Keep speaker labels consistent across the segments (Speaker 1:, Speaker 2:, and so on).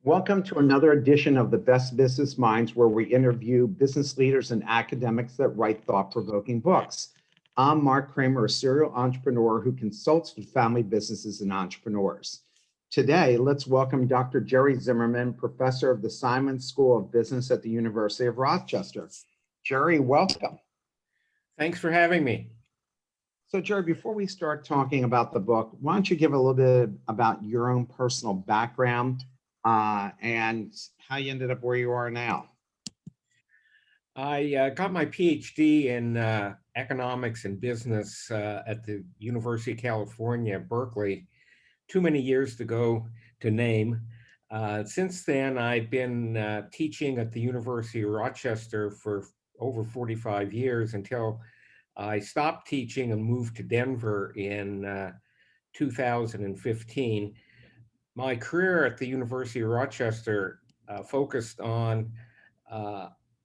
Speaker 1: Welcome to another edition of the Best Business Minds, where we interview business leaders and academics that write thought-provoking books. I'm Marc Kramer, a serial entrepreneur who consults with family businesses and entrepreneurs. Today, let's welcome Dr. Jerry Zimmerman, professor of the Simon School of Business at the University of Rochester. Jerry, welcome.
Speaker 2: Thanks for having me.
Speaker 1: So, Jerry, before we start talking about the book, why don't you give a little bit about your own personal background and how you ended up where you are now?
Speaker 2: I got my PhD in economics and business at the University of California, Berkeley, too many years to go to name. Since then, I've been teaching at the University of Rochester for over 45 years until I stopped teaching and moved to Denver in 2015. My career at the University of Rochester focused on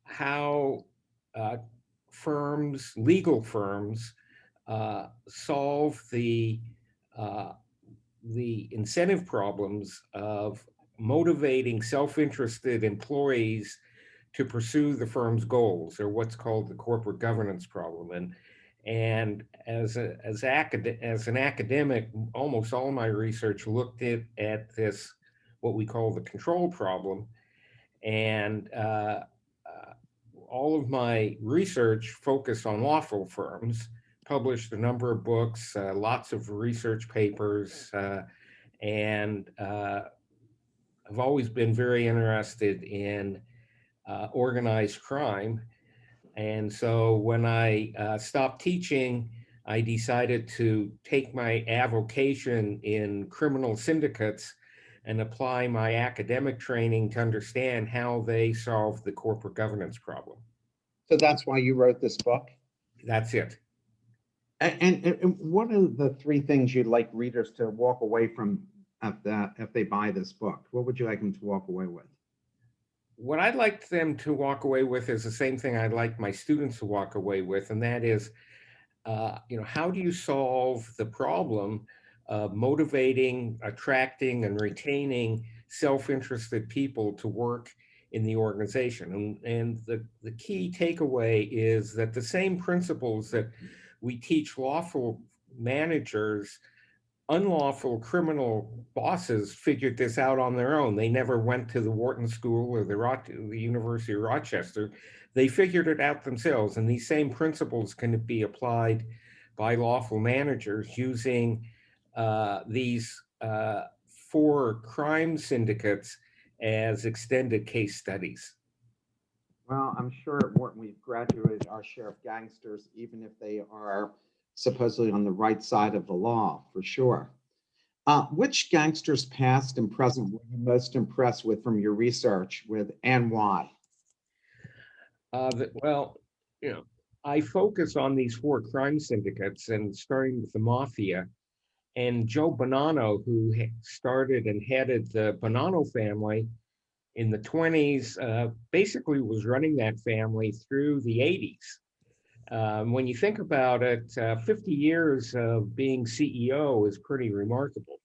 Speaker 2: how legal firms, solve the incentive problems of motivating self-interested employees to pursue the firm's goals, or what's called the corporate governance problem. And as an academic, almost all my research looked at this, what we call the control problem. And all of my research focused on lawful firms, published a number of books, lots of research papers, and I've always been very interested in organized crime. And so when I stopped teaching, I decided to take my avocation in criminal syndicates and apply my academic training to understand how they solve the corporate governance problem.
Speaker 1: So that's why you wrote this book?
Speaker 2: That's it.
Speaker 1: And what are the three things you'd like readers to walk away from if they buy this book? What would you like them to walk away with?
Speaker 2: What I'd like them to walk away with is the same thing I'd like my students to walk away with, and that is, how do you solve the problem of motivating, attracting, and retaining self-interested people to work in the organization? And the key takeaway is that the same principles that we teach lawful managers, unlawful criminal bosses figured this out on their own. They never went to the Wharton School or the University of Rochester. They figured it out themselves. And these same principles can be applied by lawful managers using these 4 crime syndicates as extended case studies.
Speaker 1: Well, I'm sure at Wharton we've graduated our share of gangsters, even if they are supposedly on the right side of the law, for sure. Which gangsters, past and present, were you most impressed with from your research, and why?
Speaker 2: I focus on these 4 crime syndicates, and starting with the mafia. And Joe Bonanno, who started and headed the Bonanno family in the 20s, basically was running that family through the 80s. When you think about it, 50 years of being CEO is pretty remarkable.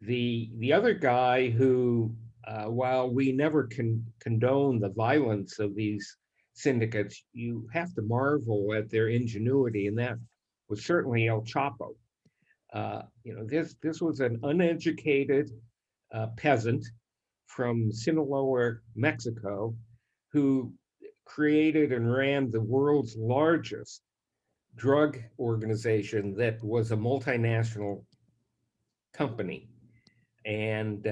Speaker 2: The other guy who, while we never condone the violence of these syndicates, you have to marvel at their ingenuity, and that was certainly El Chapo. This was an uneducated peasant from Sinaloa, Mexico, who created and ran the world's largest drug organization that was a multinational company. And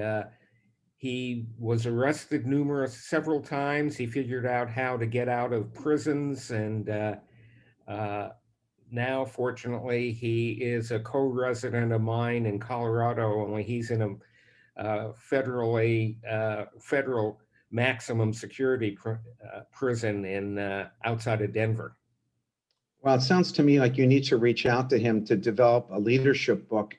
Speaker 2: he was arrested several times. He figured out how to get out of prisons, and now, fortunately, he is a co-resident of mine in Colorado, only he's in a federal maximum security prison in outside of Denver.
Speaker 1: Well, it sounds to me like you need to reach out to him to develop a leadership book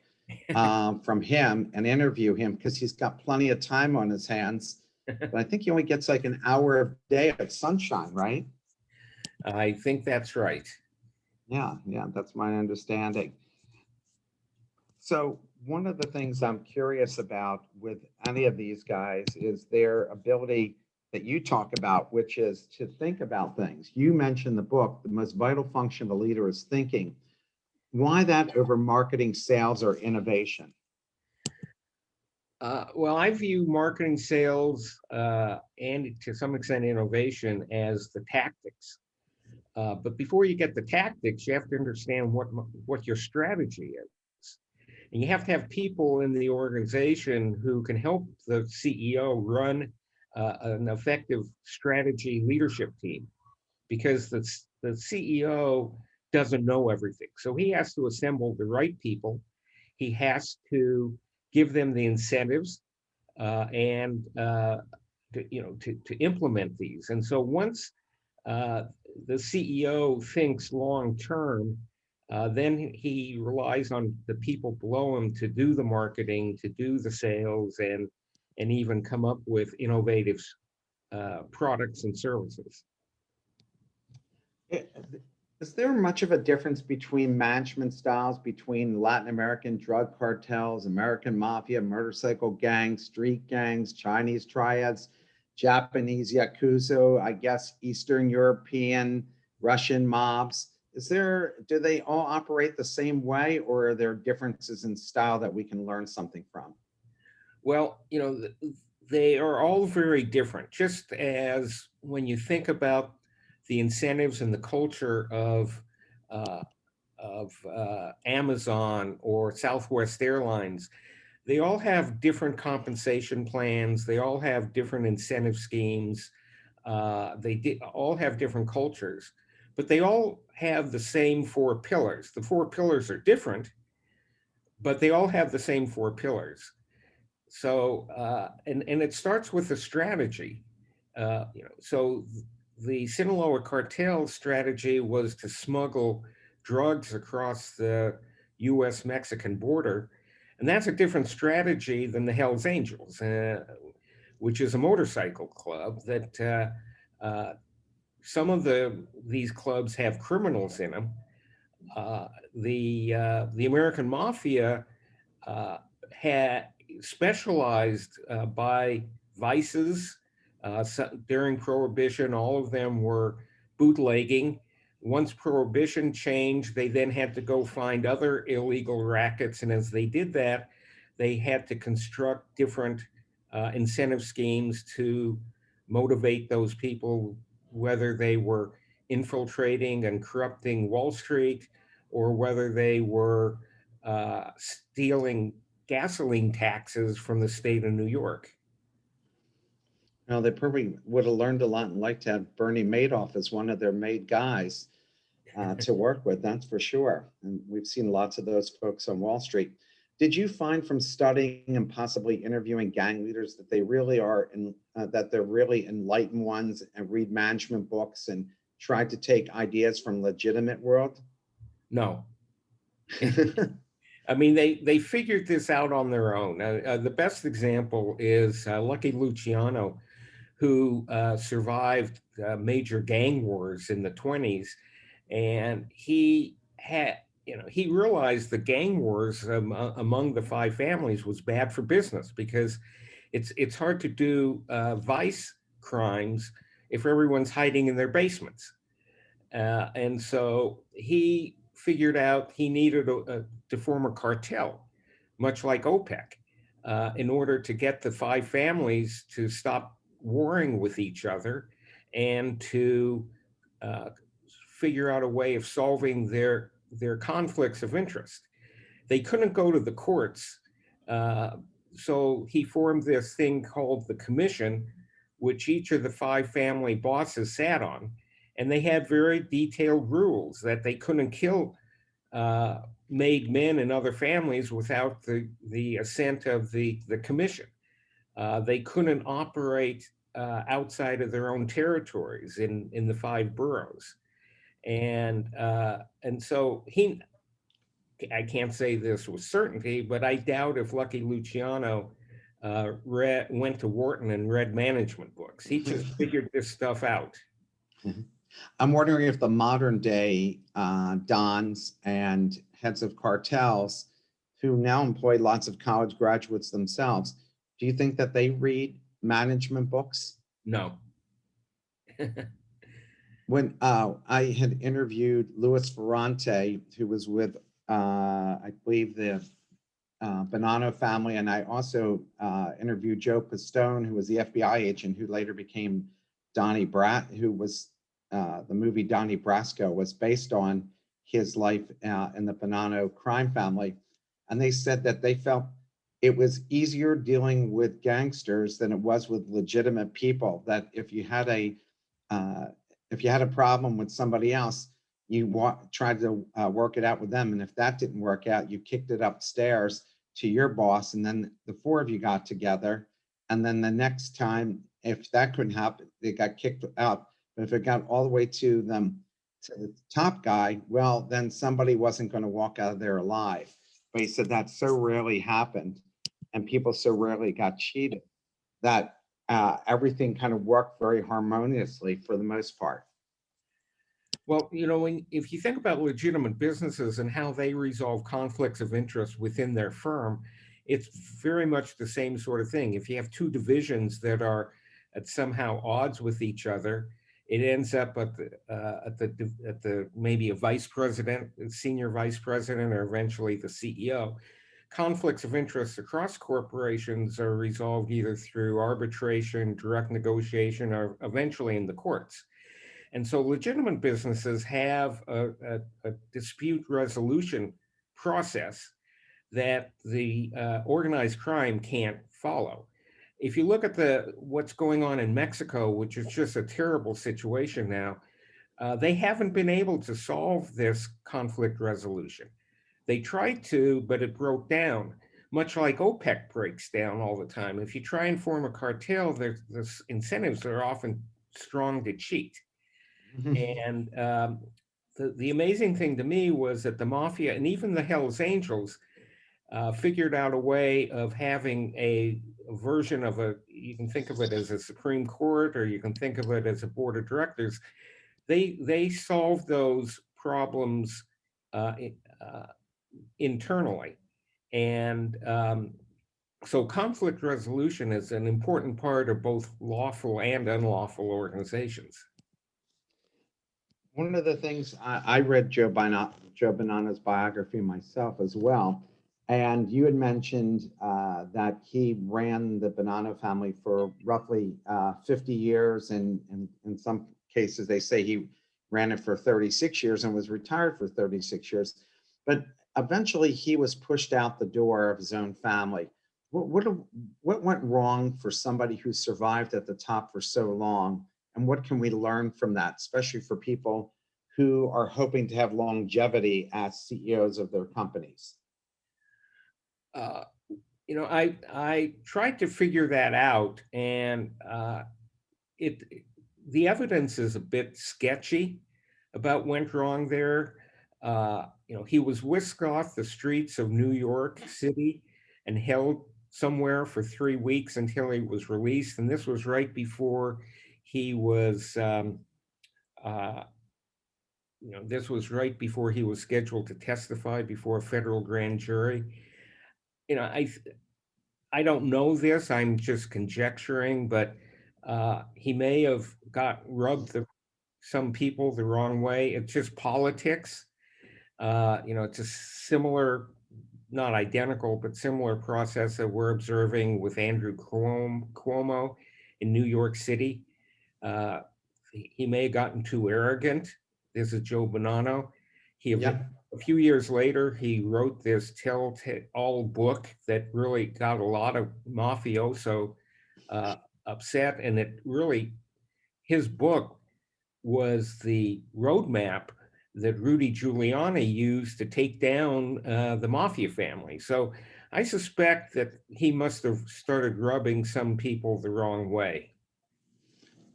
Speaker 1: from him and interview him, because he's got plenty of time on his hands. But I think he only gets like an hour a day of sunshine, right?
Speaker 2: I think that's right.
Speaker 1: Yeah, that's my understanding. So one of the things I'm curious about with any of these guys is their ability that you talk about, which is to think about things. You mentioned the book, the most vital function of a leader is thinking. Why that over marketing, sales, or innovation?
Speaker 2: Well, I view marketing, sales, and to some extent innovation as the tactics. But before you get the tactics, you have to understand what your strategy is. And you have to have people in the organization who can help the CEO run an effective strategy leadership team, because the CEO doesn't know everything. So he has to assemble the right people. He has to give them the incentives and to implement these. And so once uh, the CEO thinks long term, then he relies on the people below him to do the marketing, to do the sales, and even come up with innovative products and services.
Speaker 1: Eh, Is there much of a difference between management styles between Latin American drug cartels, American mafia, motorcycle gangs, street gangs, Chinese triads, Japanese yakuza, I guess Eastern European, Russian mobs? Do they all operate the same way, or are there differences in style that we can learn something from?
Speaker 2: Well, they are all very different. Just as when you think about the incentives and the culture uh, of Amazon or Southwest Airlines, they all have different compensation plans. They all have different incentive schemes. All have different cultures, but they all have the same four pillars. The four pillars are different, but they all have the same four pillars. So, and it starts with a strategy. So the Sinaloa cartel strategy was to smuggle drugs across the U.S. Mexican border. And that's a different strategy than the Hells Angels, which is a motorcycle club that some of these clubs have criminals in them. The American Mafia uh, had specialized by vices. During Prohibition, all of them were bootlegging. Once Prohibition changed, they then had to go find other illegal rackets. And as they did that, they had to construct different incentive schemes to motivate those people, whether they were infiltrating and corrupting Wall Street or whether they were stealing gasoline taxes from the state of New York.
Speaker 1: Now, they probably would have learned a lot and like to have Bernie Madoff as one of their made guys to work with, that's for sure. And we've seen lots of those folks on Wall Street. Did you find from studying and possibly interviewing gang leaders that that they're really enlightened ones and read management books and try to take ideas from legitimate world?
Speaker 2: No. I mean, they figured this out on their own. The best example is Lucky Luciano, who survived major gang wars in the 20s. And he realized the gang wars among the five families was bad for business because it's hard to do vice crimes if everyone's hiding in their basements. And so he figured out he needed to form a cartel, much like OPEC, in order to get the five families to stop warring with each other and to uh, figure out a way of solving their conflicts of interest. They couldn't go to the courts, uh, so he formed this thing called the commission, which each of the five family bosses sat on, and they had very detailed rules that they couldn't kill uh, made men and other families without the assent of the commission. They couldn't operate outside of their own territories in the five boroughs. And so I can't say this with certainty, but I doubt if Lucky Luciano went to Wharton and read management books. He just figured this stuff out.
Speaker 1: I'm wondering if the modern day dons and heads of cartels who now employ lots of college graduates themselves. Do you think that they read management books?
Speaker 2: No.
Speaker 1: When I had interviewed Louis Ferrante, who was with, I believe, the Bonanno family, and I also interviewed Joe Pistone, who was the FBI agent who later became Donnie who was the movie Donnie Brasco was based on his life in the Bonanno crime family. And they said that they felt it was easier dealing with gangsters than it was with legitimate people. That uh, if you had a problem with somebody else, you tried to work it out with them, and if that didn't work out, you kicked it upstairs to your boss, and then the four of you got together, and then the next time, if that couldn't happen, they got kicked out. But if it got all the way to them, to the top guy, well, then somebody wasn't going to walk out of there alive. But he said that so rarely happened, and people so rarely got cheated, that everything kind of worked very harmoniously for the most part.
Speaker 2: Well, if you think about legitimate businesses and how they resolve conflicts of interest within their firm, it's very much the same sort of thing. If you have two divisions that are at somehow odds with each other, it ends up at the maybe a vice president, a senior vice president, or eventually the CEO. Conflicts of interest across corporations are resolved either through arbitration, direct negotiation, or eventually in the courts. And so legitimate businesses have a dispute resolution process that the organized crime can't follow. If you look at what's going on in Mexico, which is just a terrible situation now, they haven't been able to solve this conflict resolution. They tried to, but it broke down, much like OPEC breaks down all the time. If you try and form a cartel, there's incentives are often strong to cheat. And the amazing thing to me was that the mafia and even the Hells Angels figured out a way of having a version of you can think of it as a Supreme Court, or you can think of it as a board of directors. They solved those problems internally. And so conflict resolution is an important part of both lawful and unlawful organizations.
Speaker 1: One of the things I read Joe Bonanno's biography myself as well, and you had mentioned that he ran the Bonanno family for roughly 50 years, and in some cases they say he ran it for 36 years and was retired for 36 years. But eventually he was pushed out the door of his own family. What went wrong for somebody who survived at the top for so long? And what can we learn from that, especially for people who are hoping to have longevity as CEOs of their companies?
Speaker 2: I tried to figure that out, and it the evidence is a bit sketchy about what went wrong there. He was whisked off the streets of New York City and held somewhere for 3 weeks until he was released, and this was right before he was. This was right before he was scheduled to testify before a federal grand jury. You know, I don't know this. I'm just conjecturing, but he may have rubbed some people the wrong way. It's just politics. It's a similar, not identical, but similar process that we're observing with Andrew Cuomo in New York City. He may have gotten too arrogant. This is Joe Bonanno.
Speaker 1: Yeah.
Speaker 2: A few years later, he wrote this tell-all book that really got a lot of mafioso upset, and his book was the roadmap that Rudy Giuliani used to take down the mafia family. So I suspect that he must have started rubbing some people the wrong way.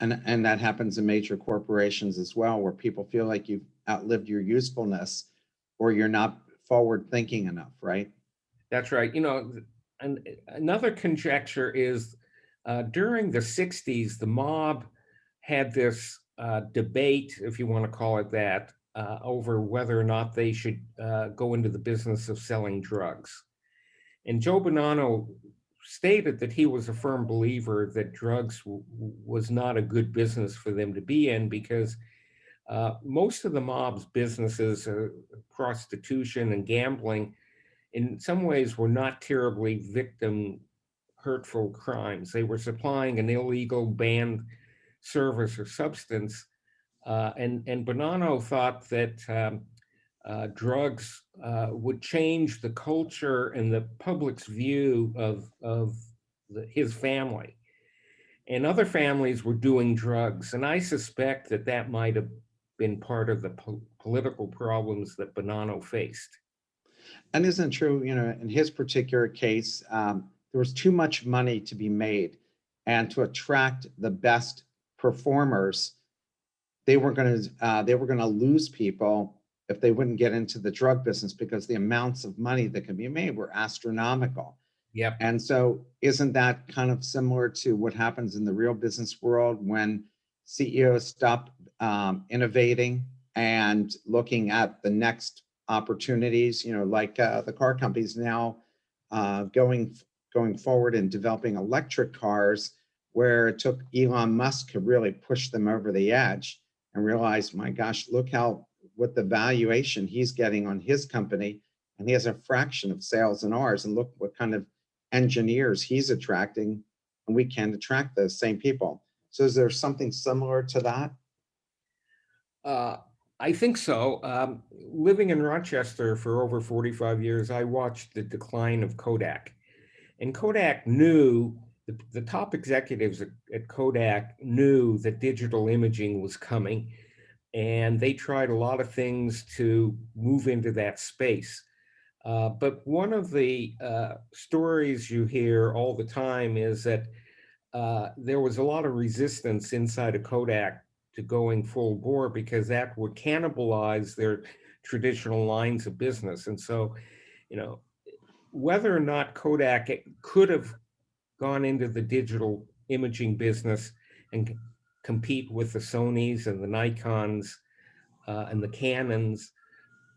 Speaker 1: And that happens in major corporations as well, where people feel like you've outlived your usefulness or you're not forward thinking enough, right?
Speaker 2: That's right. And another conjecture is during the 60s, the mob had this debate, if you want to call it that, over whether or not they should go into the business of selling drugs. And Joe Bonanno stated that he was a firm believer that drugs was not a good business for them to be in because most of the mob's businesses, prostitution and gambling, in some ways were not terribly victim hurtful crimes. They were supplying an illegal banned service or substance. And Bonanno thought that drugs would change the culture and the public's view of his family. And other families were doing drugs. And I suspect that that might have been part of the political problems that Bonanno faced.
Speaker 1: And isn't it true, in his particular case, there was too much money to be made, and to attract the best performers, they were going to lose people if they wouldn't get into the drug business because the amounts of money that can be made were astronomical.
Speaker 2: Yep.
Speaker 1: And so, isn't that kind of similar to what happens in the real business world when CEOs stop innovating and looking at the next opportunities? Like the car companies now going forward and developing electric cars, where it took Elon Musk to really push them over the edge and realize, my gosh, look what the valuation he's getting on his company, and he has a fraction of sales in ours, and look what kind of engineers he's attracting, and we can't attract those same people. So is there something similar to that?
Speaker 2: I think so. Living in Rochester for over 45 years, I watched the decline of Kodak. And Kodak knew, the top executives at Kodak knew that digital imaging was coming. And they tried a lot of things to move into that space. But one of the stories you hear all the time is that there was a lot of resistance inside of Kodak to going full bore because that would cannibalize their traditional lines of business. And so, you know, whether or not Kodak could have gone into the digital imaging business and compete with the Sonys and the Nikons and the Canons,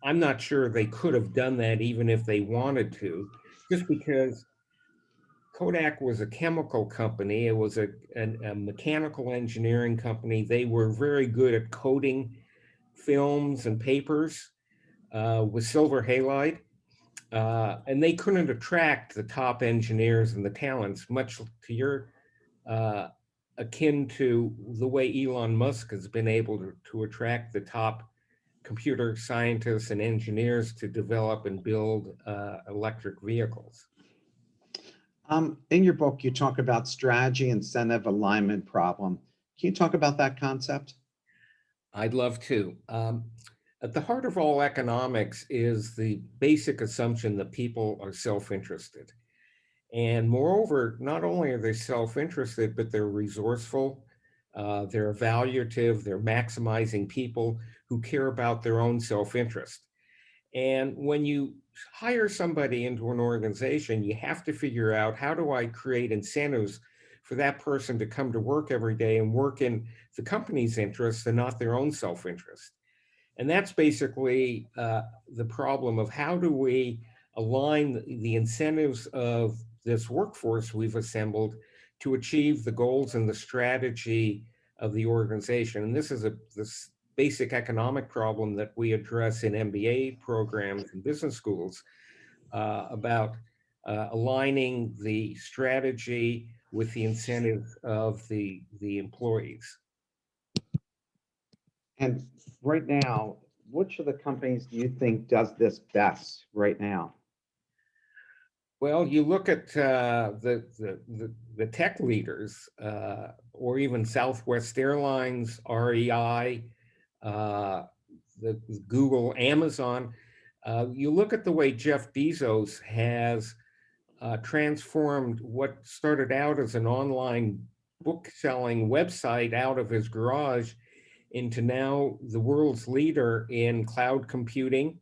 Speaker 2: I'm not sure they could have done that even if they wanted to, just because Kodak was a chemical company. It was a mechanical engineering company. They were very good at coating films and papers with silver halide. And they couldn't attract the top engineers and the talents, much to your akin to the way Elon Musk has been able to attract the top computer scientists and engineers to develop and build electric vehicles.
Speaker 1: In your book, you talk about strategy incentive alignment problem. Can you talk about that concept?
Speaker 2: I'd love to. At the heart of all economics is the basic assumption that people are self-interested. And moreover, not only are they self-interested, but they're resourceful, they're evaluative, they're maximizing people who care about their own self-interest. And when you hire somebody into an organization, you have to figure out, how do I create incentives for that person to come to work every day and work in the company's interest and not their own self-interest? And that's basically the problem of how do we align the incentives of this workforce we've assembled to achieve the goals and the strategy of the organization. And this is this basic economic problem that we address in MBA programs and business schools about aligning the strategy with the incentives of the employees.
Speaker 1: And right now, which of the companies do you think does this best right now?
Speaker 2: Well, you look at the tech leaders, or even Southwest Airlines, REI, the Google, Amazon. You look at the way Jeff Bezos has transformed what started out as an online book selling website out of his garage into now the world's leader in cloud computing.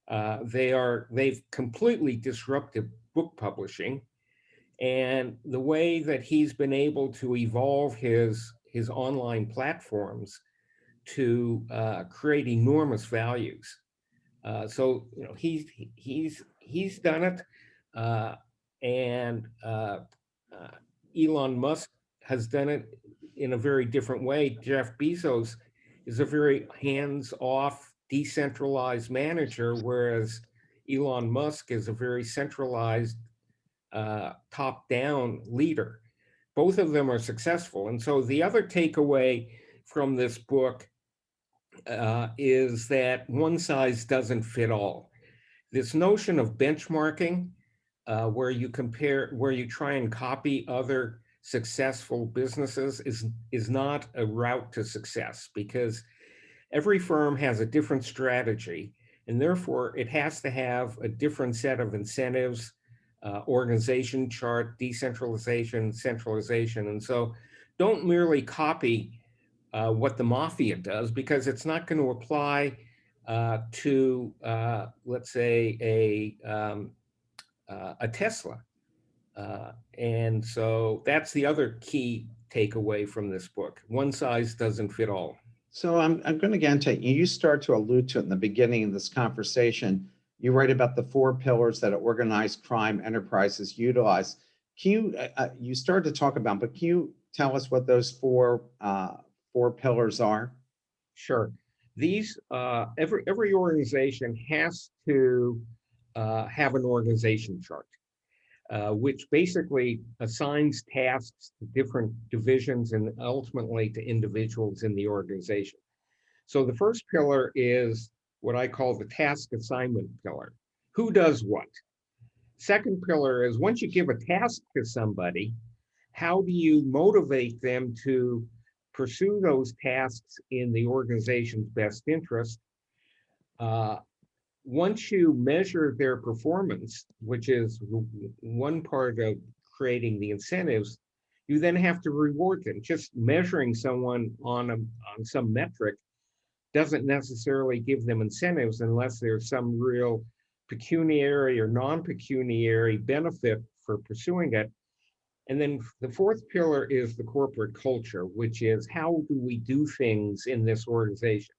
Speaker 2: They've completely disrupted book publishing, and the way that he's been able to evolve his online platforms to create enormous values. So he's done it. And uh, Elon Musk has done it in a very different way. Jeff Bezos is a very hands-off, decentralized manager, whereas Elon Musk is a very centralized, top-down leader. Both of them are successful. And so the other takeaway from this book is that one size doesn't fit all. This notion of benchmarking, where you try and copy other successful businesses, is not a route to success, because every firm has a different strategy, and therefore it has to have a different set of incentives, organization chart, decentralization, centralization. And so don't merely copy what the mafia does, because it's not going to apply to, let's say, a Tesla. And so that's the other key takeaway from this book. One size doesn't fit all.
Speaker 1: So I'm going to get into it. You start to allude to it in the beginning of this conversation. You write about the four pillars that organized crime enterprises utilize. Can you you started to talk about, but can you tell us what those four pillars are?
Speaker 2: Sure. These every organization has to have an organization chart, which basically assigns tasks to different divisions and ultimately to individuals in the organization. So the first pillar is what I call the task assignment pillar. Who does what? Second pillar is, once you give a task to somebody, how do you motivate them to pursue those tasks in the organization's best interest? Uh, Once you measure their performance, which is one part of creating the incentives, you then have to reward them. Just measuring someone on some metric doesn't necessarily give them incentives unless there's some real pecuniary or non-pecuniary benefit for pursuing it. And then the fourth pillar is the corporate culture, which is, how do we do things in this organization?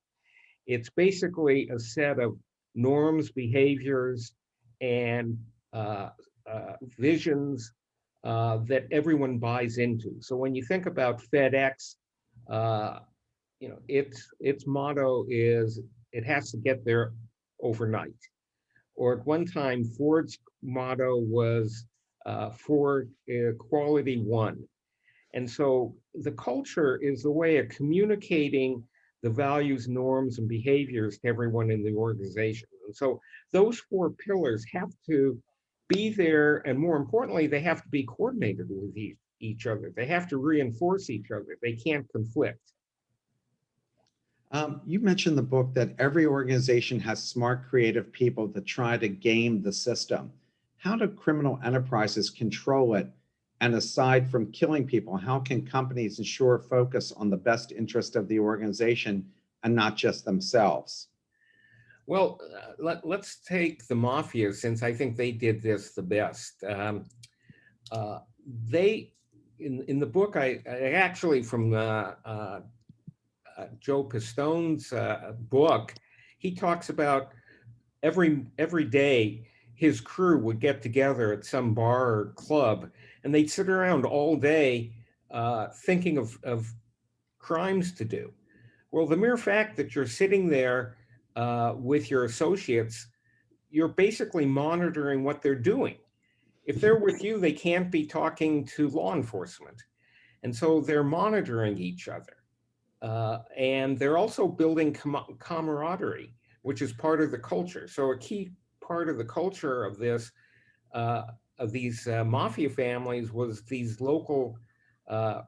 Speaker 2: It's basically a set of norms, behaviors, and visions that everyone buys into. So when you think about FedEx, uh, its motto is, it has to get there overnight. Or at one time, Ford's motto was Ford Quality One. And so the culture is the way of communicating the values, norms, and behaviors to everyone in the organization. And so those four pillars have to be there. And more importantly, they have to be coordinated with each other. They have to reinforce each other. They can't conflict.
Speaker 1: You mentioned in the book that every organization has smart, creative people that try to game the system. How do criminal enterprises control it? And aside from killing people, how can companies ensure focus on the best interest of the organization and not just themselves?
Speaker 2: Well, let's take the mafia, since I think they did this the best. Uh, they, in the book, I actually, from Joe Pistone's book, he talks about every day his crew would get together at some bar or club, and they'd sit around all day thinking of crimes to do. Well, the mere fact that you're sitting there with your associates, you're basically monitoring what they're doing. If they're with you, they can't be talking to law enforcement. And so they're monitoring each other. And they're also building camaraderie, which is part of the culture. So a key part of the culture of uh, these mafia families, was these local uh,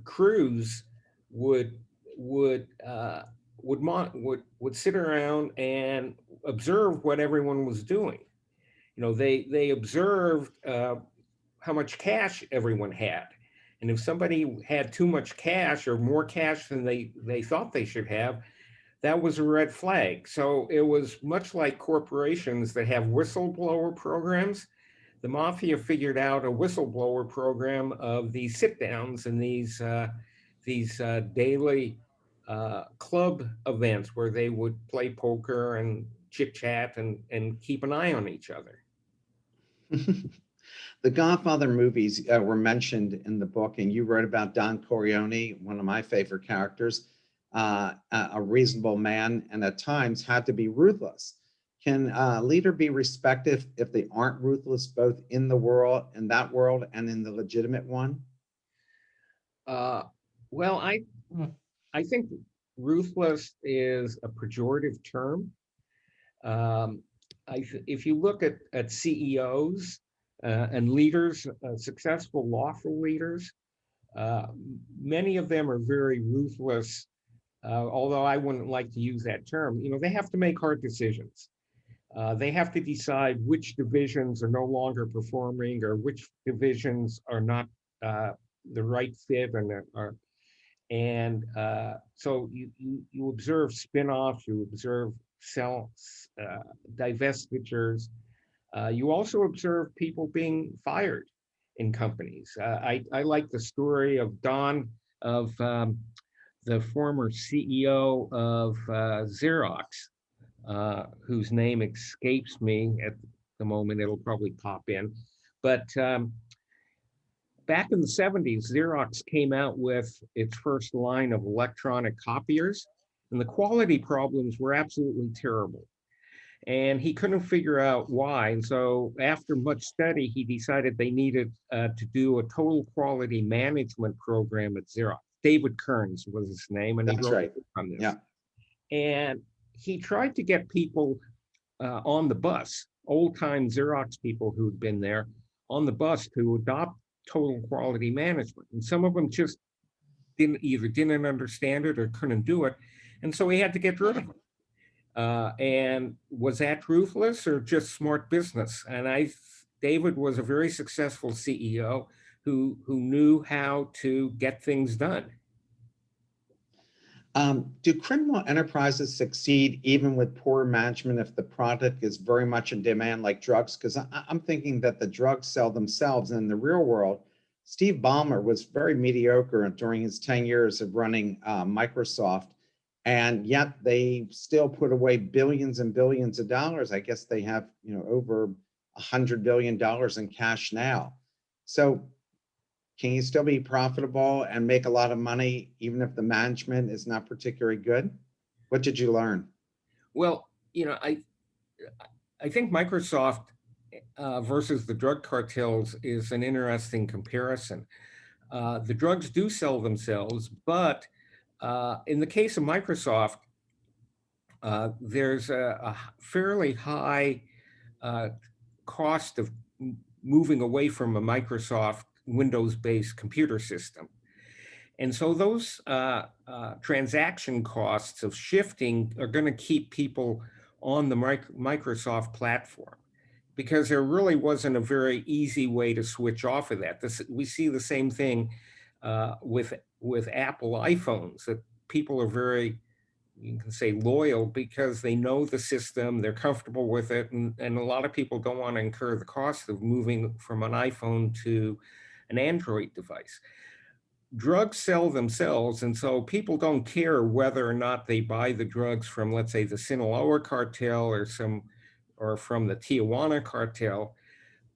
Speaker 2: crews would would uh, would sit around and observe what everyone was doing. They observed how much cash everyone had. And if somebody had too much cash, or more cash than they thought they should have, that was a red flag. So it was much like corporations that have whistleblower programs. The mafia figured out a whistleblower program of these sit downs and these daily club events where they would play poker and chit chat and keep an eye on each other.
Speaker 1: The Godfather movies were mentioned in the book, and you wrote about Don Corleone, one of my favorite characters, a reasonable man, and at times had to be ruthless. Can a leader be respected if they aren't ruthless, both in the world, in that world, and in the legitimate one?
Speaker 2: Uh, well, I think ruthless is a pejorative term. Um, if you look at CEOs and leaders, successful, lawful leaders, uh, many of them are very ruthless. Although I wouldn't like to use that term, they have to make hard decisions. They have to decide which divisions are no longer performing or which divisions are not uh, the right fit and so you observe spin-offs, you observe sell divestitures. You also observe people being fired in companies. I like the story of Don, of the former CEO of Xerox, whose name escapes me at the moment. It'll probably pop in. But back in the 70s, Xerox came out with its first line of electronic copiers, and the quality problems were absolutely terrible. And he couldn't figure out why. And so, after much study, he decided they needed to do a total quality management program at Xerox. David Kearns was his name, and he
Speaker 1: That's
Speaker 2: wrote
Speaker 1: right.
Speaker 2: on this.
Speaker 1: Yeah.
Speaker 2: And he tried to get people on the bus, old time Xerox people who'd been there on the bus to adopt total quality management. And some of them just didn't understand it or couldn't do it. And so he had to get rid of them. And was that ruthless or just smart business? And David was a very successful CEO who knew how to get things done.
Speaker 1: Do criminal enterprises succeed even with poor management if the product is very much in demand, like drugs? Because I'm thinking that the drugs sell themselves. And in the real world, Steve Ballmer was very mediocre during his 10 years of running Microsoft. And yet they still put away billions and billions of dollars. I guess they have, over $100 billion in cash now. So can you still be profitable and make a lot of money even if the management is not particularly good? What did you learn?
Speaker 2: Well, I think Microsoft versus the drug cartels is an interesting comparison. The drugs do sell themselves, but in the case of Microsoft, there's a fairly high uh, cost of moving away from a Microsoft Windows-based computer system. And so those transaction costs of shifting are going to keep people on the Microsoft platform because there really wasn't a very easy way to switch off of that. We see the same thing with Apple iPhones, that people are very, you can say, loyal because they know the system, they're comfortable with it, and a lot of people don't want to incur the cost of moving from an iPhone to an Android device. Drugs sell themselves, and so people don't care whether or not they buy the drugs from, let's say, the Sinaloa cartel or from the Tijuana cartel.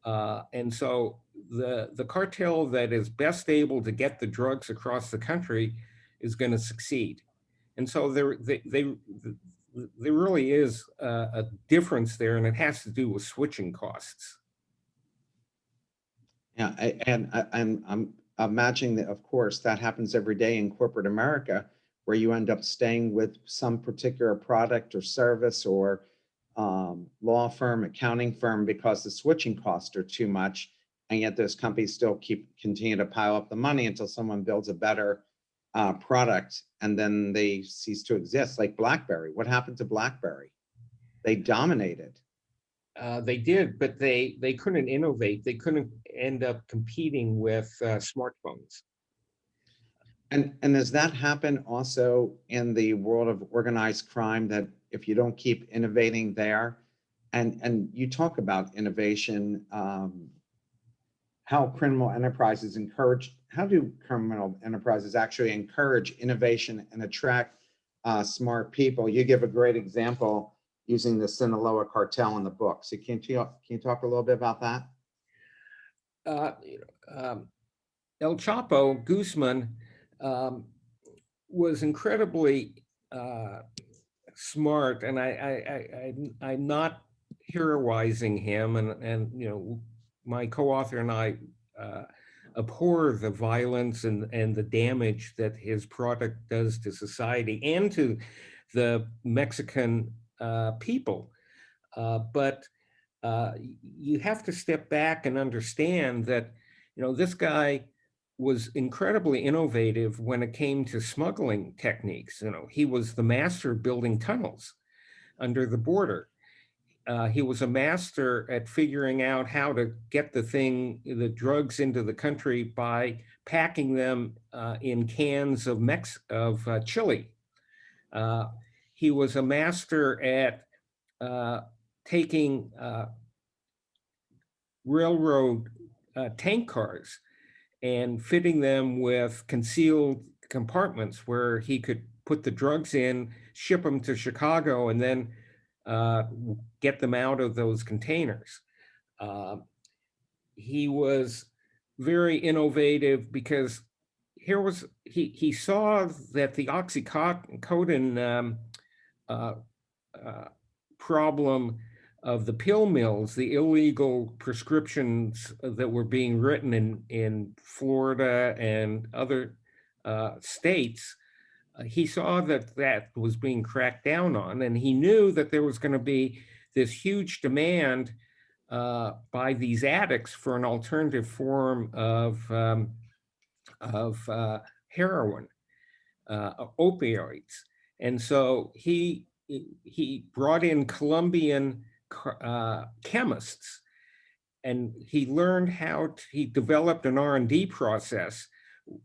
Speaker 2: And so the cartel that is best able to get the drugs across the country is going to succeed. And so there really is a difference there, and it has to do with switching costs.
Speaker 1: Yeah, I'm imagining that, of course, that happens every day in corporate America, where you end up staying with some particular product or service or law firm, accounting firm, because the switching costs are too much, and yet those companies still continue to pile up the money until someone builds a better product, and then they cease to exist. Like BlackBerry, what happened to BlackBerry? They dominated.
Speaker 2: They did, but they couldn't innovate. They couldn't end up competing with smartphones.
Speaker 1: And does that happen also in the world of organized crime, that if you don't keep innovating there, and you talk about innovation, how do criminal enterprises actually encourage innovation and attract smart people? You give a great example using the Sinaloa cartel in the book. So can you talk a little bit about that?
Speaker 2: You know, El Chapo Guzman um, was incredibly smart, and I'm not heroizing him, and you know, my co-author and I uh, abhor the violence and the damage that his product does to society and to the Mexican people. But you have to step back and understand that, you know, this guy was incredibly innovative when it came to smuggling techniques. You know, he was the master of building tunnels under the border. He was a master at figuring out how to get the drugs into the country by packing them in cans of chili. Uh, he was a master at taking railroad tank cars and fitting them with concealed compartments where he could put the drugs in, ship them to Chicago, and then uh, get them out of those containers. Uh, he was very innovative because he saw that the oxycodone uh, uh, problem of the pill mills, the illegal prescriptions that were being written in Florida and other states. He saw that that was being cracked down on, and he knew that there was going to be this huge demand by these addicts for an alternative form of heroin, opioids. And so he brought in Colombian chemists, and he developed an R&D process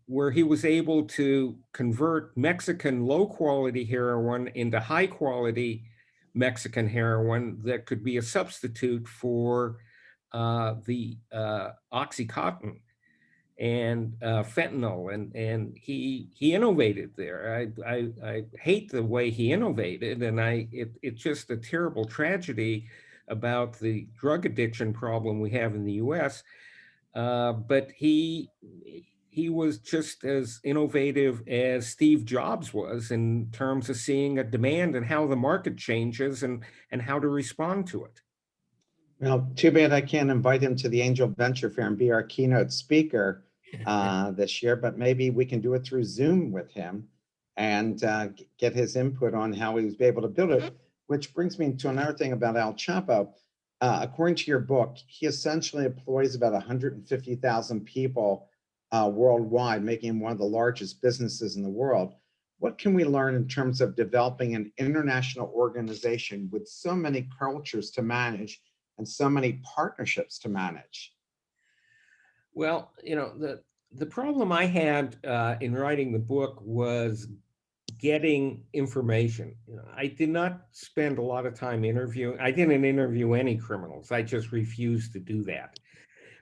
Speaker 2: where he was able to convert Mexican low quality heroin into high quality Mexican heroin that could be a substitute for the Oxycontin and fentanyl, and he innovated there. I hate the way he innovated, and it's just a terrible tragedy about the drug addiction problem we have in the U.S. But he was just as innovative as Steve Jobs was in terms of seeing a demand and how the market changes and how to respond to it.
Speaker 1: Well, too bad I can't invite him to the Angel Venture Fair and be our keynote speaker this year, but maybe we can do it through Zoom with him and get his input on how he was able to build it, which brings me to another thing about El Chapo. According to your book, he essentially employs about 150,000 people worldwide, making him one of the largest businesses in the world. What can we learn in terms of developing an international organization with so many cultures to manage and so many partnerships to manage?
Speaker 2: Well, you know, the problem I had in writing the book was getting information. You know, I did not spend a lot of time interviewing. I didn't interview any criminals. I just refused to do that.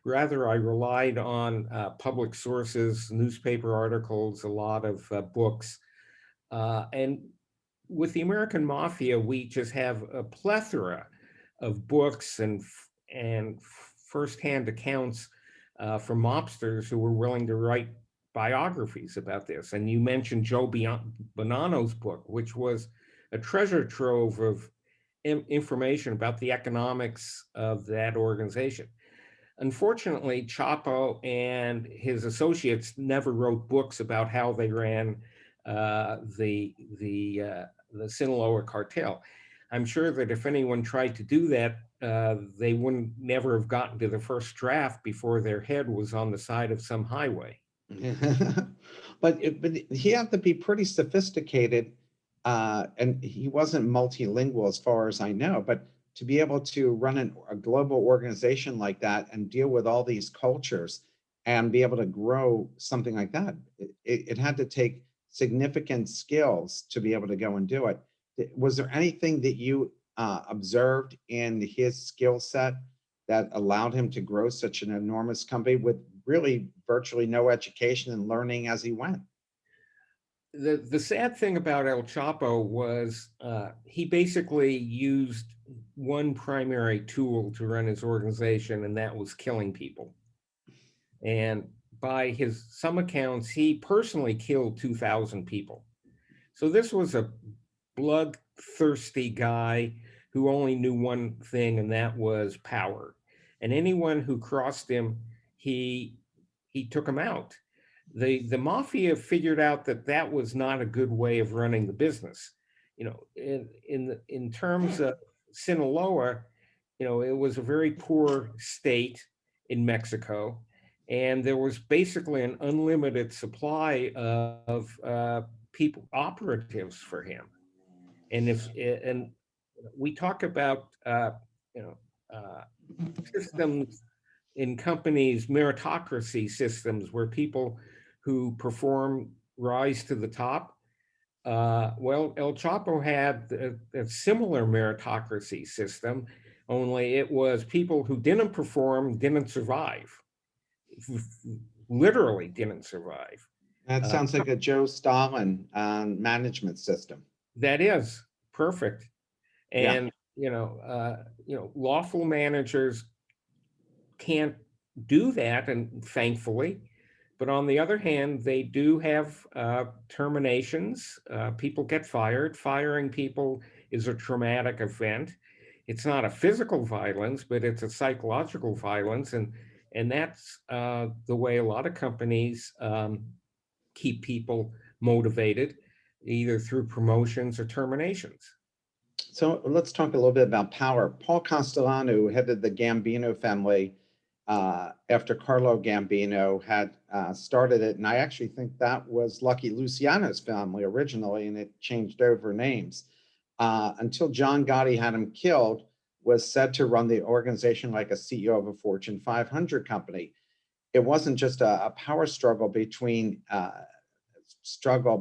Speaker 2: Rather, I relied on public sources, newspaper articles, a lot of books. And with the American Mafia, we just have a plethora of books and firsthand accounts from mobsters who were willing to write biographies about this. And you mentioned Joe Bonanno's book, which was a treasure trove of information about the economics of that organization. Unfortunately, Chapo and his associates never wrote books about how they ran the Sinaloa cartel. I'm sure that if anyone tried to do that, they wouldn't never have gotten to the first draft before their head was on the side of some highway.
Speaker 1: but he had to be pretty sophisticated, and he wasn't multilingual as far as I know. But to be able to run a global organization like that and deal with all these cultures and be able to grow something like that, it had to take significant skills to be able to go and do it. Was there anything that you observed in his skill set that allowed him to grow such an enormous company with really virtually no education and learning as he went?
Speaker 2: The sad thing about El Chapo was he basically used one primary tool to run his organization, and that was killing people. And by some accounts, he personally killed 2,000 people. So this was a bloodthirsty guy who only knew one thing, and that was power. And anyone who crossed him, he took him out. The mafia figured out that that was not a good way of running the business. In terms of Sinaloa, it was a very poor state in Mexico, and there was basically an unlimited supply of people operatives for him. And we talk about you know uh, systems in companies, meritocracy systems where people who perform rise to the top. Well, El Chapo had a similar meritocracy system, only it was people who didn't perform didn't survive, literally didn't survive.
Speaker 1: That
Speaker 2: Uh,
Speaker 1: sounds like a Joe Stalin management system.
Speaker 2: that is perfect.
Speaker 1: Yeah.
Speaker 2: And lawful managers can't do that, and thankfully. But on the other hand, they do have terminations. People get fired. Firing people is a traumatic event. It's not a physical violence, but it's a psychological violence, and that's the way a lot of companies keep people motivated, either through promotions or terminations.
Speaker 1: So let's talk a little bit about power. Paul Castellano, who headed the Gambino family after Carlo Gambino had started it. And I actually think that was Lucky Luciano's family originally, and it changed over names. Until John Gotti had him killed, was said to run the organization like a CEO of a Fortune 500 company. It wasn't just a power struggle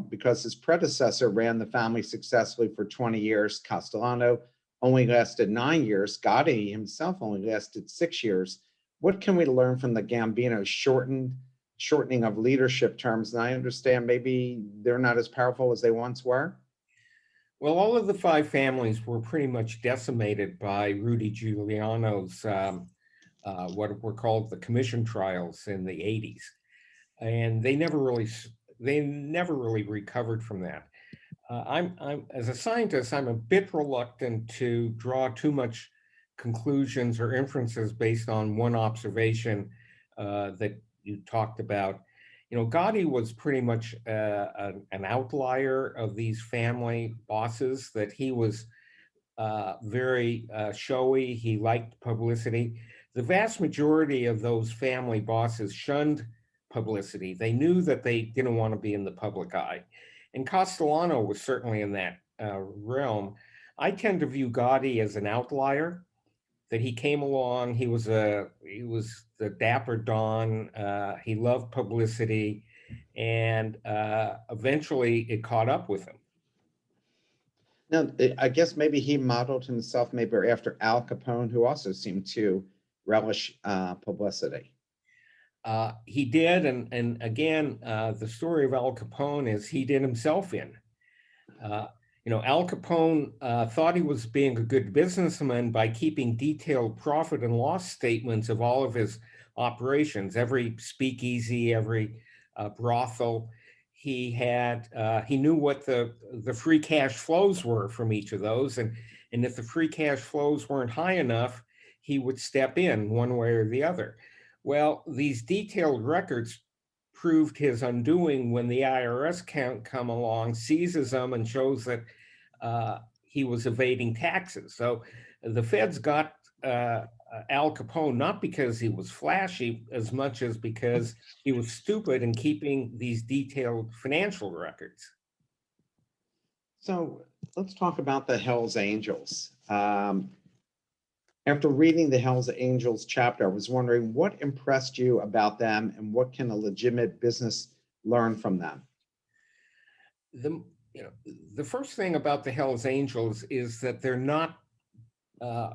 Speaker 1: because his predecessor ran the family successfully for 20 years. Castellano only lasted 9 years. Gotti himself only lasted 6 years. What can we learn from the Gambino shortening of leadership terms? And I understand maybe they're not as powerful as they once were.
Speaker 2: Well, all of the five families were pretty much decimated by Rudy Giuliano's what were called the commission trials in the 80s, and they never really recovered from that. I'm as a scientist, I'm a bit reluctant to draw too much conclusions or inferences based on one observation that you talked about. Gotti was pretty much an outlier of these family bosses, that he was very showy. He liked publicity. The vast majority of those family bosses shunned publicity. They knew that they didn't want to be in the public eye. And Castellano was certainly in that realm. I tend to view Gotti as an outlier, that he came along, he was the dapper Don, he loved publicity, and eventually it caught up with him.
Speaker 1: Now, I guess maybe he modeled himself maybe after Al Capone, who also seemed to relish publicity.
Speaker 2: He did, and again, the story of Al Capone is he did himself in. Uh, Al Capone thought he was being a good businessman by keeping detailed profit and loss statements of all of his operations, every speakeasy, every brothel. He knew what the free cash flows were from each of those, and if the free cash flows weren't high enough, he would step in one way or the other. Well, these detailed records proved his undoing when the IRS come along, seizes him, and shows that he was evading taxes. So the feds got Al Capone not because he was flashy as much as because he was stupid in keeping these detailed financial records.
Speaker 1: So let's talk about the Hells Angels. After reading the Hells Angels chapter, I was wondering what impressed you about them and what can a legitimate business learn from them?
Speaker 2: The, the first thing about the Hells Angels is that they're not uh,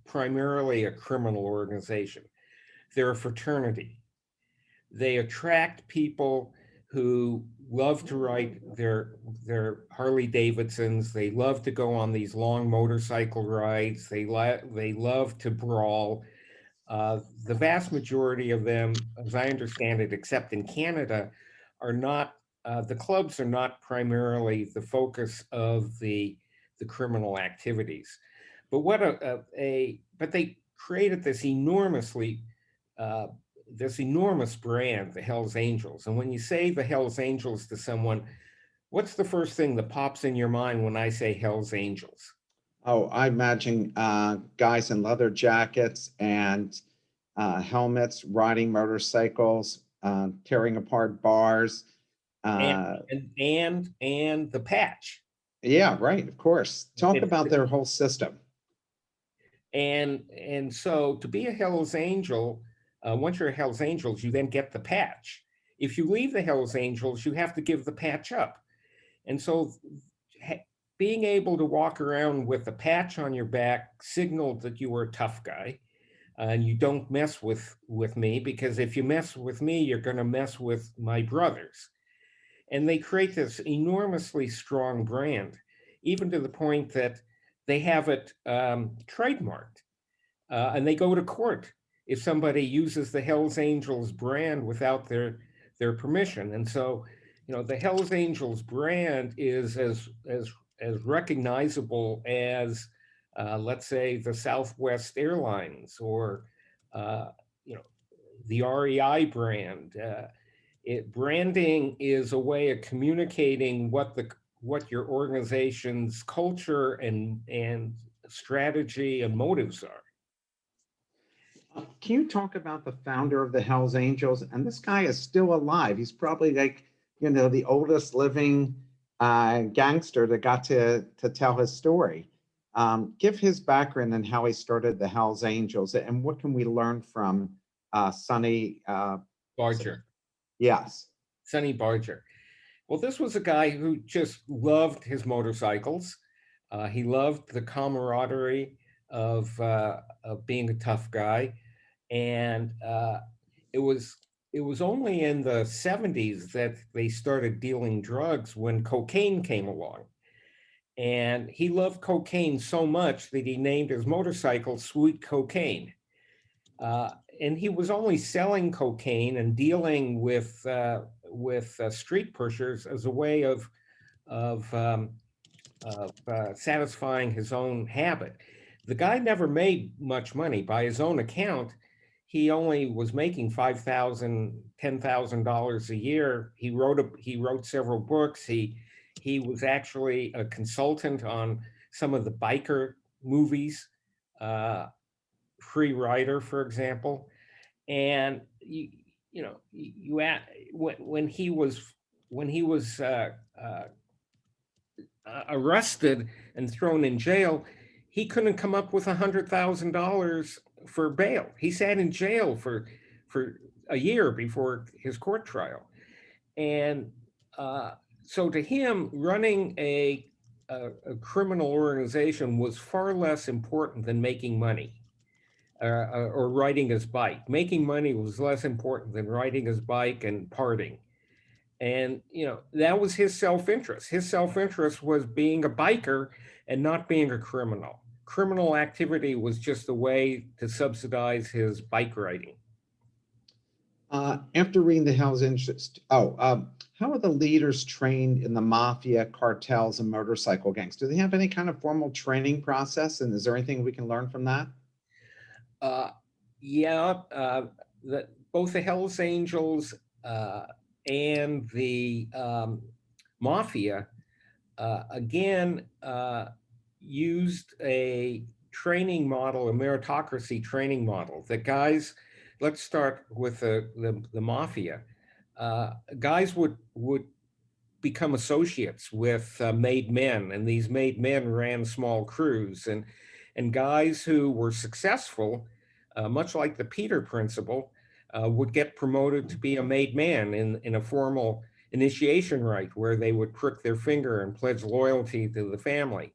Speaker 2: primarily a criminal organization. They're a fraternity. They attract people who love to ride their Harley Davidsons. They love to go on these long motorcycle rides. They love to brawl. The vast majority of them, as I understand it, except in Canada, are not, the clubs are not primarily the focus of the criminal activities. But but they created uh, this enormous brand, the Hells Angels. And when you say the Hells Angels to someone, what's the first thing that pops in your mind when I say Hells Angels?
Speaker 1: Oh, I imagine guys in leather jackets and helmets, riding motorcycles, tearing apart bars.
Speaker 2: And
Speaker 1: Uh,
Speaker 2: and the patch.
Speaker 1: yeah, right. Of course. Talk
Speaker 2: It's
Speaker 1: about their whole system.
Speaker 2: and so to be a Hell's Angel, once you're a Hell's Angels, you then get the patch. If you leave the Hell's Angels, you have to give the patch up. And so ha- being able to walk around with a patch on your back signaled that you were a tough guy, and you don't mess with me, because if you mess with me, you're going to mess with my brothers. And they create this enormously strong brand, even to the point that they have it trademarked, and they go to court if somebody uses the Hells Angels brand without their permission. And so, the Hells Angels brand is as recognizable as, let's say, the Southwest Airlines, or uh, you know the REI brand. Branding is a way of communicating what your organization's culture and strategy and motives are.
Speaker 1: Can you talk about the founder of the Hells Angels? And this guy is still alive. He's probably like, the oldest living gangster that got to tell his story. Give his background and how he started the Hells Angels, and what can we learn from Sonny?
Speaker 2: Barger,
Speaker 1: Yes.
Speaker 2: Sonny Barger. Well, this was a guy who just loved his motorcycles. He loved the camaraderie of being a tough guy, and it was it was only in the 70s that they started dealing drugs, when cocaine came along. And he loved cocaine so much that he named his motorcycle Sweet Cocaine. Uh, and he was only selling cocaine and dealing with street pushers as a way of satisfying his own habit. The guy never made much money. By his own account, he only was making $10,000 a year. He wrote several books. He was actually a consultant on some of the biker movies, uh, Free Rider, for example. And when he was arrested and thrown in jail, he couldn't come up with $100,000 for bail. He sat in jail for a year before his court trial. And uh, so to him, running a criminal organization was far less important than making money, or riding his bike. Making money was less important than riding his bike and partying. And that was his self-interest. His self-interest was being a biker and not being a criminal. Criminal activity was just a way to subsidize his bike riding.
Speaker 1: After reading the Hells Angels, how are the leaders trained in the mafia, cartels, and motorcycle gangs? Do they have any kind of formal training process? And is there anything we can learn from that?
Speaker 2: uh, yeah, both the Hells Angels uh, and the mafia, again, used a training model, a meritocracy training model. That guys, let's start with the mafia. Guys would become associates with made men, and these made men ran small crews, and guys who were successful, much like the Peter principle, would get promoted to be a made man in a formal initiation rite, where they would prick their finger and pledge loyalty to the family.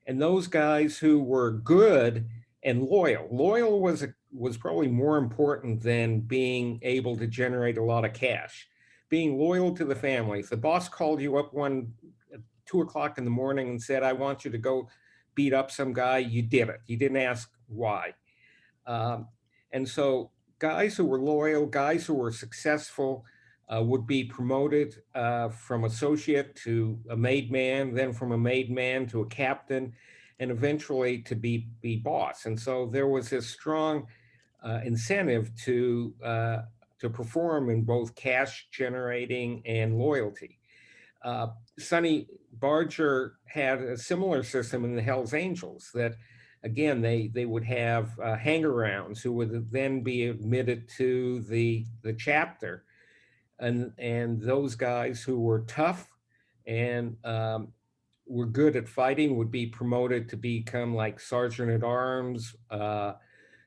Speaker 2: And those guys who were good and loyal was probably more important than being able to generate a lot of cash. Being loyal to the family. If the boss called you up 2 o'clock in the morning and said, "I want you to go beat up some guy," you did it. You didn't ask why. Um, And so guys who were loyal, guys who were successful, would be promoted from associate to a made man, then from a made man to a captain, and eventually to be boss. And so there was this strong incentive to perform in both cash generating and loyalty. Uh, Sonny Barger had a similar system in the Hells Angels that, again, they would have hang-arounds who would then be admitted to the chapter, and those guys who were tough and were good at fighting would be promoted to become like sergeant at arms,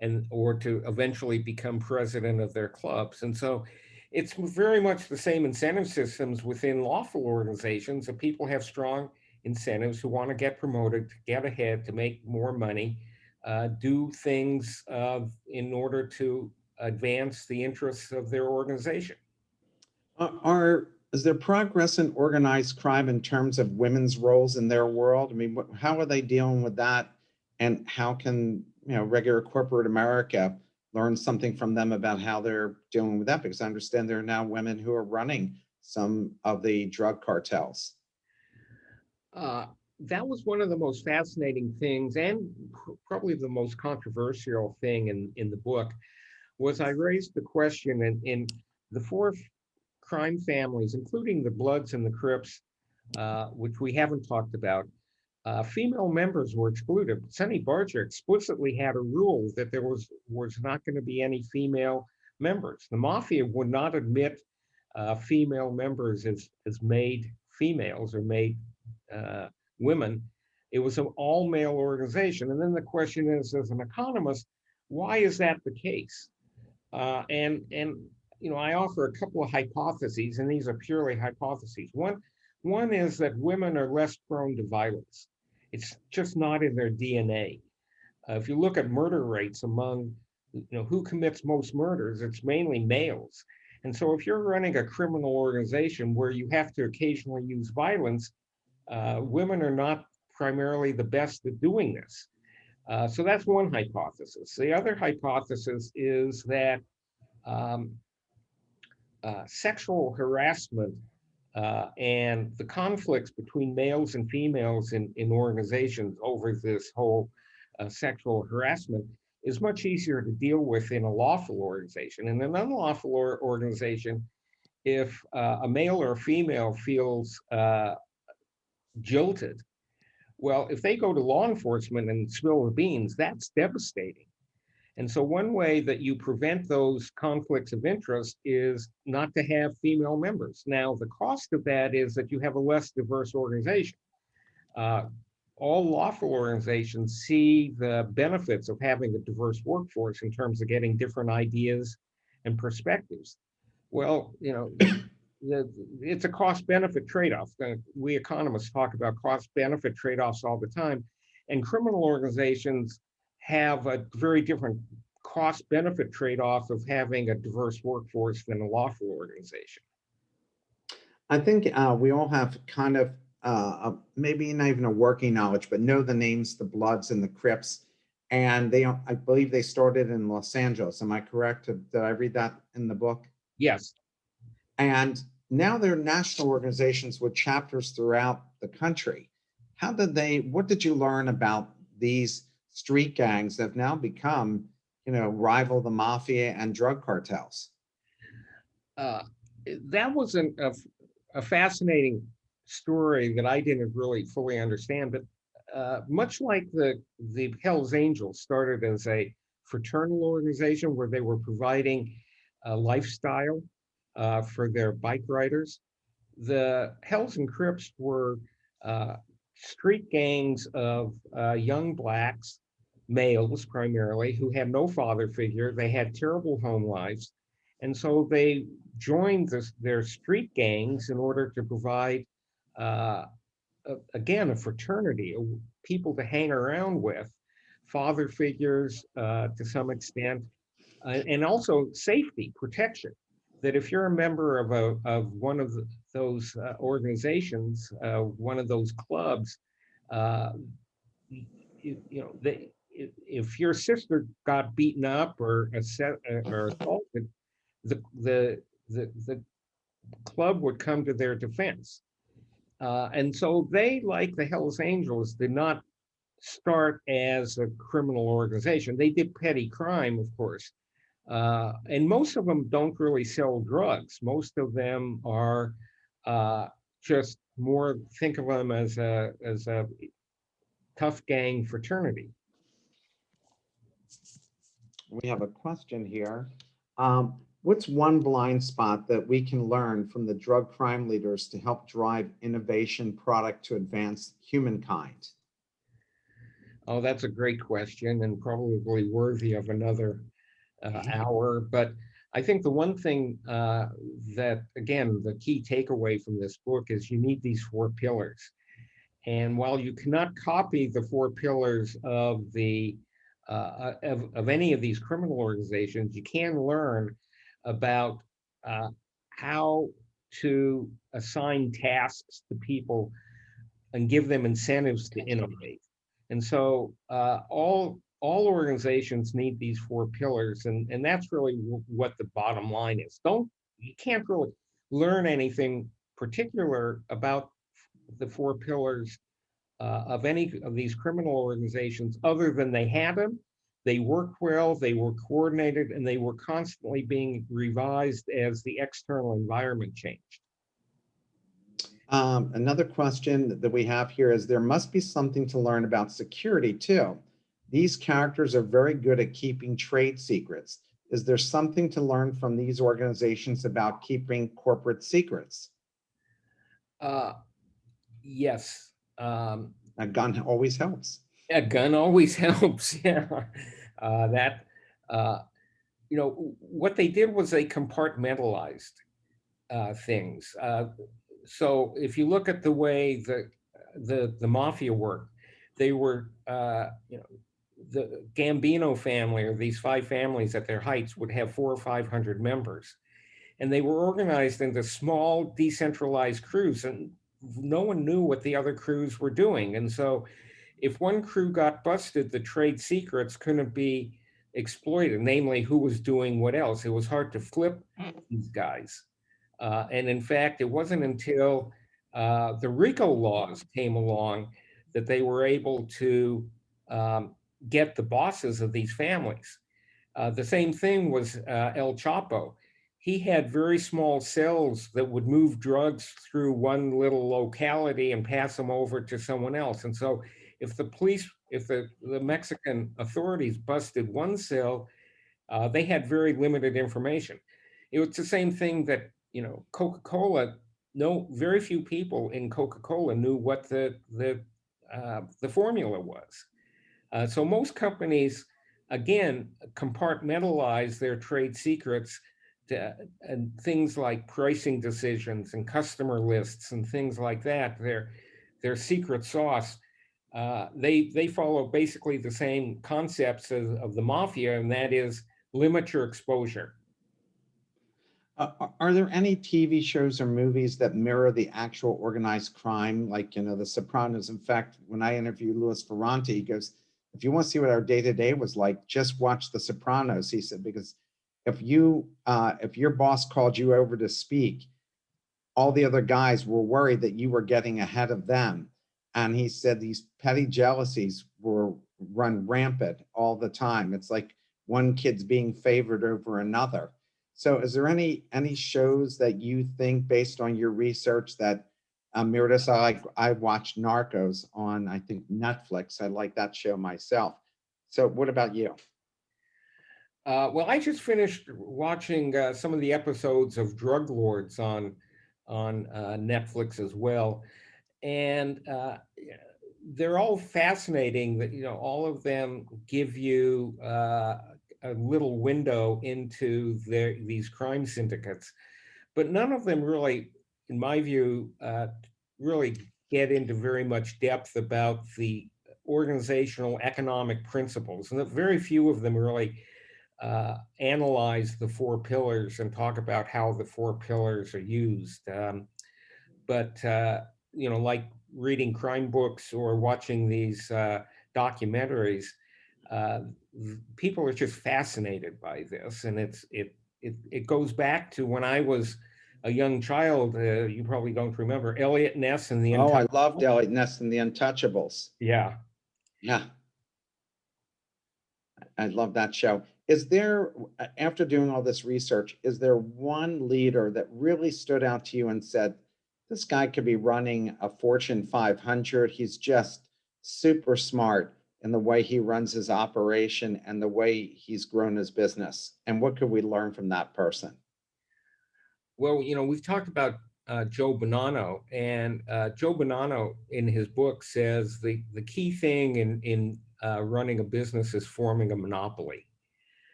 Speaker 2: and or to eventually become president of their clubs. And so it's very much the same incentive systems within lawful organizations that people have strong incentives who want to get promoted, to get ahead, to make more money, do things in order to advance the interests of their organization.
Speaker 1: Is there progress in organized crime in terms of women's roles in their world? I mean, how are they dealing with that? And how can, regular corporate America learn something from them about how they're dealing with that? Because I understand there are now women who are running some of the drug cartels.
Speaker 2: Uh, that was one of the most fascinating things, and probably the most controversial thing in the book, was I raised the question in the four crime families, including the Bloods and the Crips, which we haven't talked about. Female members were excluded. Sonny Barger explicitly had a rule that there was not going to be any female members. The mafia would not admit female members as made females or made uh, women. It was an all male organization. And then the question is, as an economist, why is that the case? And I offer a couple of hypotheses, and these are purely hypotheses. One is that women are less prone to violence. It's just not in their DNA. If you look at murder rates among, who commits most murders, it's mainly males. And so if you're running a criminal organization where you have to occasionally use violence, women are not primarily the best at doing this. So that's one hypothesis. The other hypothesis is that um, sexual harassment and the conflicts between males and females in organizations over this whole sexual harassment is much easier to deal with in a lawful organization. In an unlawful organization, if a male or a female feels jilted, well, if they go to law enforcement and spill the beans, that's devastating. And so one way that you prevent those conflicts of interest is not to have female members. Now, the cost of that is that you have a less diverse organization. Uh, all lawful organizations see the benefits of having a diverse workforce in terms of getting different ideas and perspectives. Well, it's a cost-benefit trade-off. We economists talk about cost-benefit trade-offs all the time, and criminal organizations have a very different cost-benefit trade-off of having a diverse workforce than a lawful organization.
Speaker 1: I think we all have kind of maybe not even a working knowledge, but know the names, the Bloods and the Crips. And I believe they started in Los Angeles. Am I correct? Did I read that in the book?
Speaker 2: Yes.
Speaker 1: And now they're national organizations with chapters throughout the country. What did you learn about these street gangs that have now become, rival the mafia and drug cartels?
Speaker 2: That was a fascinating story that I didn't really fully understand, but much like the Hells Angels started as a fraternal organization where they were providing a lifestyle for their bike riders, the Hells and Crips were street gangs of young blacks, males primarily, who had no father figure. They had terrible home lives. And so they joined their street gangs in order to provide, again, a fraternity, people to hang around with, father figures to some extent, and also safety, protection. That if you're a member of one of those organizations, one of those clubs, if your sister got beaten up or assaulted, the the club would come to their defense. And so they, like the Hells Angels, did not start as a criminal organization. They did petty crime, of course. And most of them don't really sell drugs. Most of them are just more, think of them as a tough gang fraternity.
Speaker 1: We have a question here. What's one blind spot that we can learn from the drug crime leaders to help drive innovation product to advance humankind?
Speaker 2: Oh, that's a great question and probably worthy of another hour. But I think the one thing that, again, the key takeaway from this book is you need these four pillars. And while you cannot copy the four pillars of any of these criminal organizations, you can learn about how to assign tasks to people and give them incentives to innovate. And so all organizations need these four pillars, and that's really what the bottom line is. You can't really learn anything particular about the four pillars of any of these criminal organizations other than they had them, they worked well, they were coordinated, and they were constantly being revised as the external environment changed.
Speaker 1: Another question that we have here is there must be something to learn about security too. These characters are very good at keeping trade secrets. Is there something to learn from these organizations about keeping corporate secrets?
Speaker 2: Yes.
Speaker 1: A gun always helps.
Speaker 2: A gun always helps. Yeah. That, what they did was they compartmentalized things. So if you look at the way the mafia worked, they were, the Gambino family, or these five families at their heights, would have 400 or 500 members, and they were organized into small decentralized crews, and no one knew what the other crews were doing. And so if one crew got busted, the trade secrets couldn't be exploited, namely who was doing what else. It was hard to flip these guys. And in fact, it wasn't until the RICO laws came along that they were able to get the bosses of these families. The same thing was El Chapo. He had very small cells that would move drugs through one little locality and pass them over to someone else. And so if the Mexican authorities busted one cell, they had very limited information. It was the same thing that, Coca-Cola, very few people in Coca-Cola knew what the formula was. So most companies, again, compartmentalize their trade secrets and things like pricing decisions and customer lists and things like that. Their secret sauce. They follow basically the same concepts of the mafia, and that is limit your exposure.
Speaker 1: Are there any TV shows or movies that mirror the actual organized crime, like, The Sopranos? In fact, when I interviewed Louis Ferrante, he goes, if you want to see what our day-to-day was like, just watch The Sopranos. He said, because if your boss called you over to speak, all the other guys were worried that you were getting ahead of them. And he said these petty jealousies were run rampant all the time. It's like one kid's being favored over another. So is there any shows that you think, based on your research, that mirror this? I watched Narcos on, I think, Netflix. I like that show myself. So what about you?
Speaker 2: Well, I just finished watching some of the episodes of Drug Lords on Netflix as well, and they're all fascinating. That all of them give you a little window into these crime syndicates, but none of them really, in my view, really get into very much depth about the organizational economic principles, and very few of them really analyze the four pillars and talk about how the four pillars are used. But like reading crime books or watching these documentaries, uh, people are just fascinated by this, and it goes back to when I was a young child. You probably don't remember Elliot Ness and the
Speaker 1: Oh, I loved
Speaker 2: Untouchables.
Speaker 1: Elliot Ness and the Untouchables.
Speaker 2: Yeah.
Speaker 1: Yeah, I love that show. Is there, after doing all this research, is there one leader that really stood out to you and said, this guy could be running a Fortune 500? He's just super smart in the way he runs his operation and the way he's grown his business. And what could we learn from that person?
Speaker 2: Well, we've talked about Joe Bonanno, and Joe Bonanno in his book says the key thing in running a business is forming a monopoly.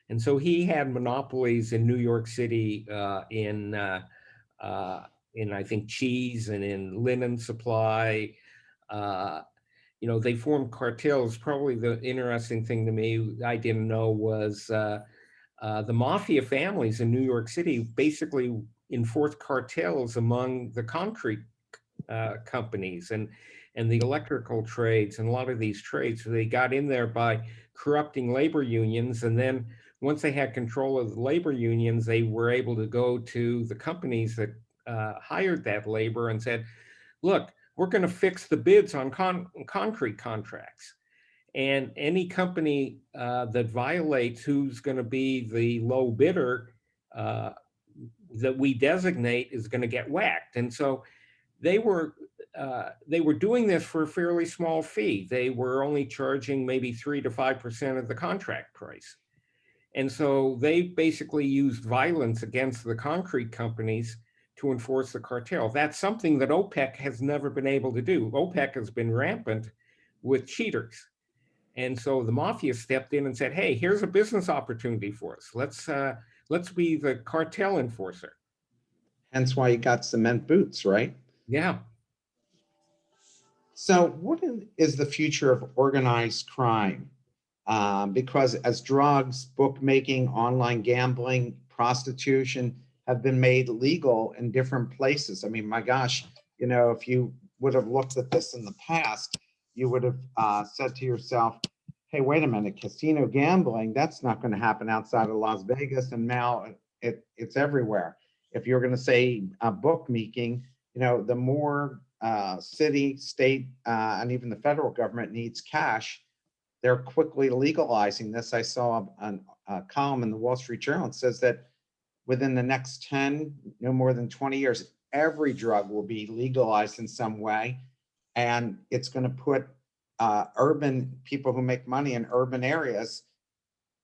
Speaker 2: And so he had monopolies in New York City, uh, in I think cheese and in linen supply. Uh, they formed cartels. Probably the interesting thing to me I didn't know was the mafia families in New York City basically enforced cartels among the concrete companies and the electrical trades and a lot of these trades. So they got in there by corrupting labor unions, and then once they had control of the labor unions, they were able to go to the companies that hired that labor and said, "Look, we're going to fix the bids on concrete contracts." And any company that violates who's going to be the low bidder uh, that we designate is going to get whacked. And so they were doing this for a fairly small fee. They were only charging maybe 3 to 5% of the contract price. And so they basically used violence against the concrete companies to enforce the cartel. That's something that OPEC has never been able to do. OPEC has been rampant with cheaters. And so the mafia stepped in and said, "Hey, here's a business opportunity for us. Let's be the cartel enforcer."
Speaker 1: Hence why you got cement boots, right?
Speaker 2: Yeah.
Speaker 1: So, what is the future of organized crime? Because as drugs, bookmaking, online gambling, prostitution have been made legal in different places. I mean, my gosh, if you would have looked at this in the past, you would have said to yourself, hey, wait a minute, casino gambling, that's not going to happen outside of Las Vegas. And now it's everywhere. If you're going to say bookmaking, the more city, state, and even the federal government needs cash, they're quickly legalizing this. I saw a column in the Wall Street Journal that says that within the next 10, no more than 20 years, every drug will be legalized in some way. And it's going to put urban people who make money in urban areas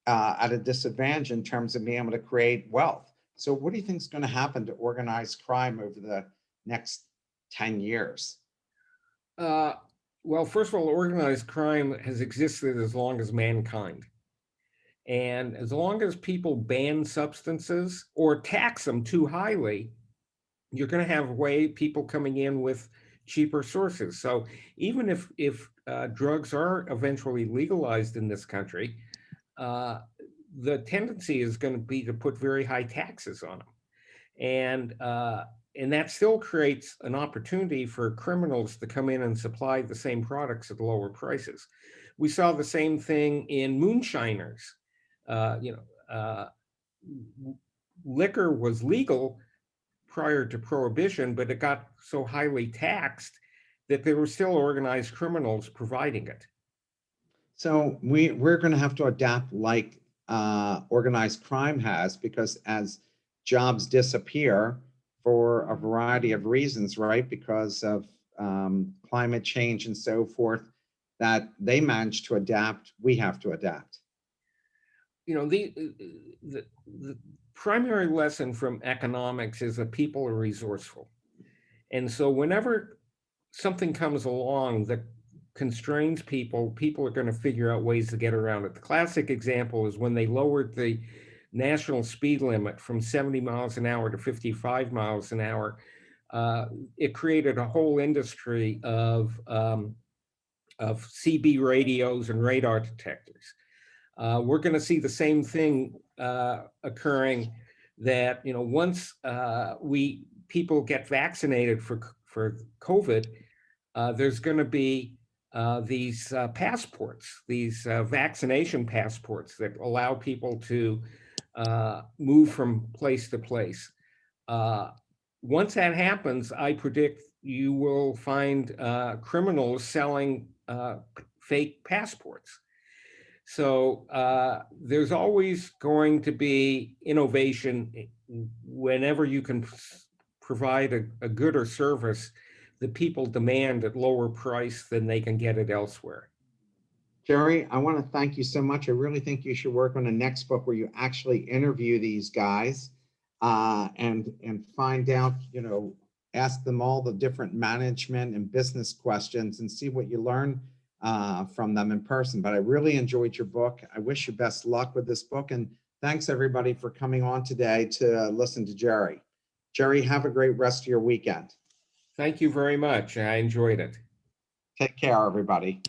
Speaker 1: at a disadvantage in terms of being able to create wealth. So, what do you think is going to happen to organized crime over the next 10 years?
Speaker 2: Uh, well, first of all, organized crime has existed as long as mankind. And as long as people ban substances or tax them too highly, you're going to have people coming in with cheaper sources. So even if drugs are eventually legalized in this country, uh, the tendency is going to be to put very high taxes on them, and that still creates an opportunity for criminals to come in and supply the same products at lower prices. We saw the same thing in moonshiners. Uh, you know, uh, Liquor was legal prior to prohibition, but it got so highly taxed that there were still organized criminals providing it.
Speaker 1: So we're going to have to adapt like organized crime has, because as jobs disappear for a variety of reasons, right? Because of climate change and so forth, that they manage to adapt, we have to adapt.
Speaker 2: The primary lesson from economics is that people are resourceful. And so whenever something comes along that constrains people, people are going to figure out ways to get around it. The classic example is when they lowered the national speed limit from 70 miles an hour to 55 miles an hour. It created a whole industry of CB radios and radar detectors. We're going to see the same thing occurring, that once we people get vaccinated for COVID, there's going to be these passports, these vaccination passports that allow people to move from place to place. Once that happens, I predict you will find criminals selling fake passports. So there's always going to be innovation whenever you can provide a good or service that people demand at lower price than they can get it elsewhere.
Speaker 1: Jerry, I want to thank you so much. I really think you should work on a next book where you actually interview these guys and find out, ask them all the different management and business questions and see what you learn from them in person. But I really enjoyed your book. I wish you best luck with this book. And thanks everybody for coming on today to listen to Jerry. Jerry, have a great rest of your weekend.
Speaker 2: Thank you very much. I enjoyed it.
Speaker 1: Take care, everybody.